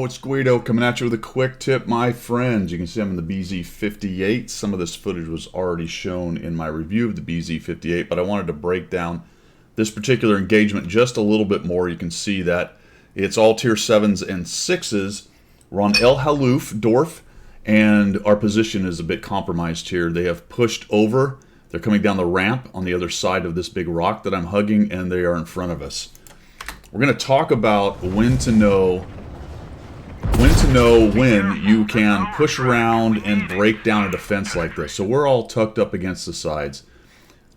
it's Guido coming at you with a quick tip, my friends. You can see I'm in the BZ58. Some of this footage was already shown in my review of the BZ58, but I wanted to break down this particular engagement just a little bit more. You can see that it's all tier 7s and 6s. We're on El Haluf, Dorf, and our position is a bit compromised here. They have pushed over. They're coming down the ramp on the other side of this big rock that I'm hugging, and they are in front of us. We're going to talk about when to know when you can push around and break down a defense like this. So we're all tucked up against the sides.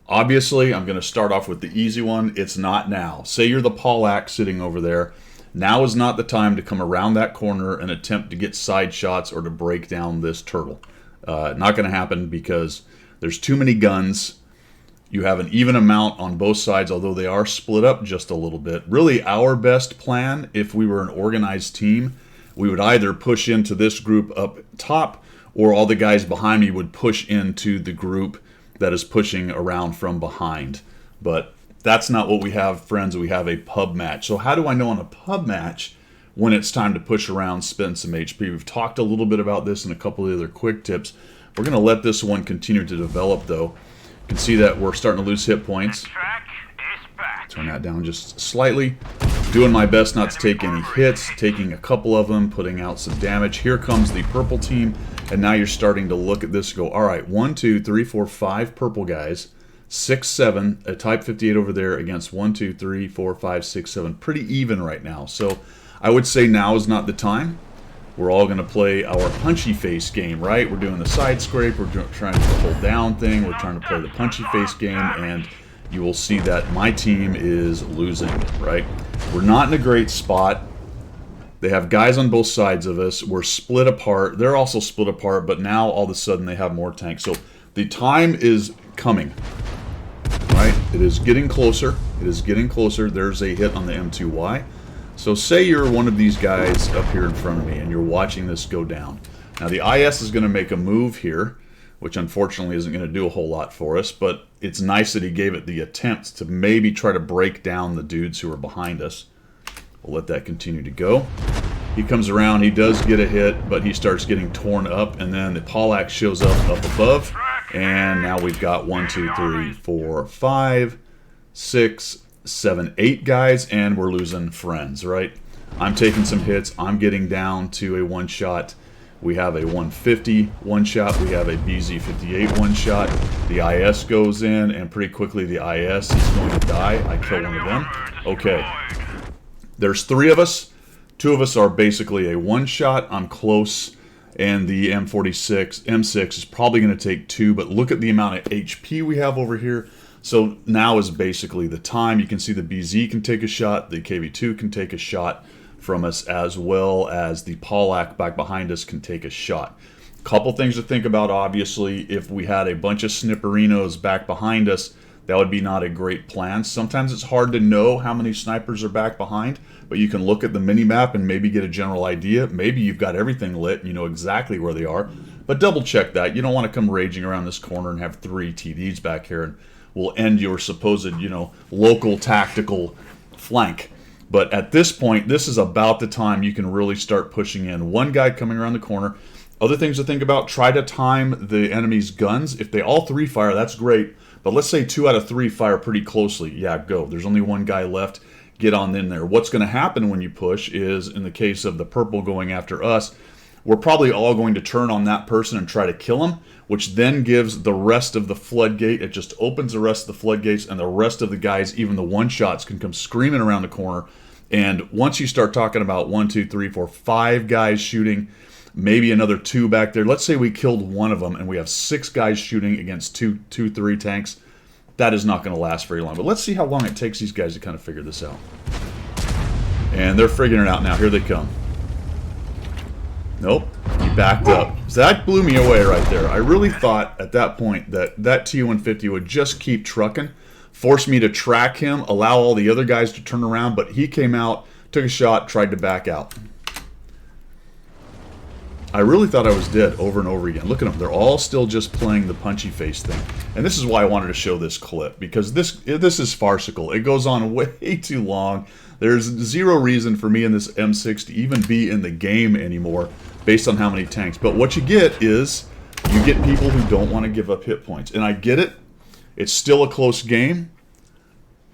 Obviously, I'm going to start off with the easy one. It's not now. Say you're the Pollack sitting over there. Now is not the time to come around that corner and attempt to get side shots or to break down this turtle. Not going to happen because there's too many guns. You have an even amount on both sides, although they are split up just a little bit. Really, our best plan, if we were an organized team, we would either push into this group up top, or all the guys behind me would push into the group that is pushing around from behind. But that's not what we have, friends. We have a pub match. So how do I know on a pub match when it's time to push around, spend some HP? We've talked a little bit about this in a couple of other quick tips. We're going to let this one continue to develop, though. You can see that we're starting to lose hit points. Turn that down just slightly. Doing my best not to take any hits, taking a couple of them, putting out some damage. Here comes the purple team, and now you're starting to look at this and go, all right, 1, 2, 3, 4, 5 purple guys, 6, 7, a Type 58 over there against 1, 2, 3, 4, 5, 6, 7. Pretty even right now. So I would say now is not the time. We're all going to play our punchy face game, right? We're doing the side scrape. We're trying to hold down thing. We're trying to play the punchy face game, and you will see that my team is losing, right? We're not in a great spot. They have guys on both sides of us. We're split apart. They're also split apart, but now all of a sudden they have more tanks. So the time is coming, right? It is getting closer. It is getting closer. There's a hit on the M2Y. So say you're one of these guys up here in front of me and you're watching this go down. Now the IS is going to make a move here, which unfortunately isn't going to do a whole lot for us, but it's nice that he gave it the attempt to maybe try to break down the dudes who are behind us. We'll let that continue to go. He comes around, he does get a hit, but he starts getting torn up, and then the Pollack shows up above, and now we've got 1, 2, 3, 4, 5, 6, 7, 8 guys, and we're losing friends, right? I'm taking some hits. I'm getting down to a one-shot. We have a 150 one-shot. We have a BZ58 one-shot. The IS goes in, and pretty quickly the IS is going to die. I kill one of them. Okay. There's 3 of us. 2 of us are basically a one-shot. I'm close, and the M6 is probably going to take 2, but look at the amount of HP we have over here. So now is basically the time. You can see the BZ can take a shot, the KV2 can take a shot from us, as well as the Pollack back behind us can take a shot. Couple things to think about, obviously. If we had a bunch of Snipperinos back behind us, that would be not a great plan. Sometimes it's hard to know how many snipers are back behind, but you can look at the mini-map and maybe get a general idea. Maybe you've got everything lit and you know exactly where they are, but double check that. You don't want to come raging around this corner and have 3 TDs back here and will end your supposed, local tactical flank. But at this point, this is about the time you can really start pushing in. One guy coming around the corner. Other things to think about, try to time the enemy's guns. If they all 3 fire, that's great. But let's say 2 out of 3 fire pretty closely. Yeah, go. There's only 1 guy left. Get on in there. What's going to happen when you push is, in the case of the purple going after us, we're probably all going to turn on that person and try to kill him, which then gives the rest of the floodgate. It just opens the rest of the floodgates, and the rest of the guys, even the one-shots, can come screaming around the corner. And once you start talking about 1, 2, 3, 4, 5 guys shooting, maybe another 2 back there. Let's say we killed one of them, and we have 6 guys shooting against 2, 3 tanks. That is not going to last very long. But let's see how long it takes these guys to kind of figure this out. And they're figuring it out now. Here they come. Nope, he backed up. So that blew me away right there. I really thought at that point that T-150 would just keep trucking, force me to track him, allow all the other guys to turn around, but he came out, took a shot, tried to back out. I really thought I was dead over and over again. Look at them. They're all still just playing the punchy face thing. And this is why I wanted to show this clip, because this is farcical. It goes on way too long. There's zero reason for me in this M6 to even be in the game anymore based on how many tanks. But what you get is you get people who don't want to give up hit points. And I get it. It's still a close game.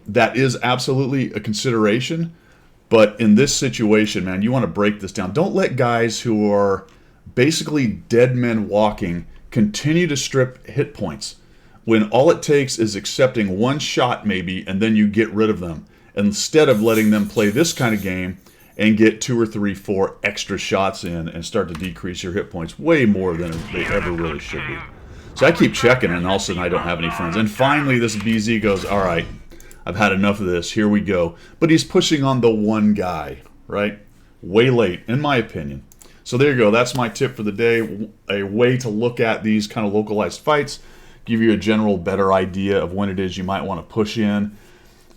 That is absolutely a consideration. But in this situation, man, you want to break this down. Don't let guys who are basically dead men walking continue to strip hit points when all it takes is accepting one shot maybe, and then you get rid of them, instead of letting them play this kind of game and get 2 or 3, 4 extra shots in and start to decrease your hit points way more than they ever really should be. So I keep checking, and all of a sudden I don't have any friends. And finally this BZ goes, all right, I've had enough of this, here we go. But he's pushing on the one guy, right? Way late, in my opinion. So there you go. That's my tip for the day. A way to look at these kind of localized fights, give you a general better idea of when it is you might want to push in.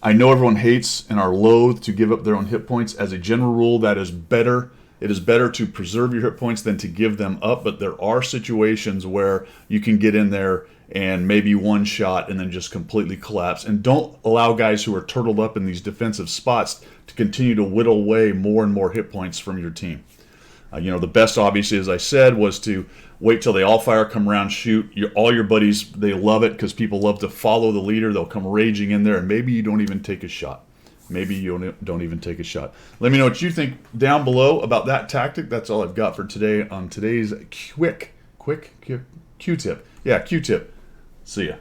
I know everyone hates and are loath to give up their own hit points. As a general rule, that is better. It is better to preserve your hit points than to give them up, but there are situations where you can get in there and maybe one shot and then just completely collapse. And don't allow guys who are turtled up in these defensive spots to continue to whittle away more and more hit points from your team. The best, obviously, as I said, was to wait till they all fire, come around, shoot. All your buddies, they love it because people love to follow the leader. They'll come raging in there, and maybe you don't even take a shot. Maybe you don't even take a shot. Let me know what you think down below about that tactic. That's all I've got for today on today's quick Q-tip. Yeah, Q-tip. See ya.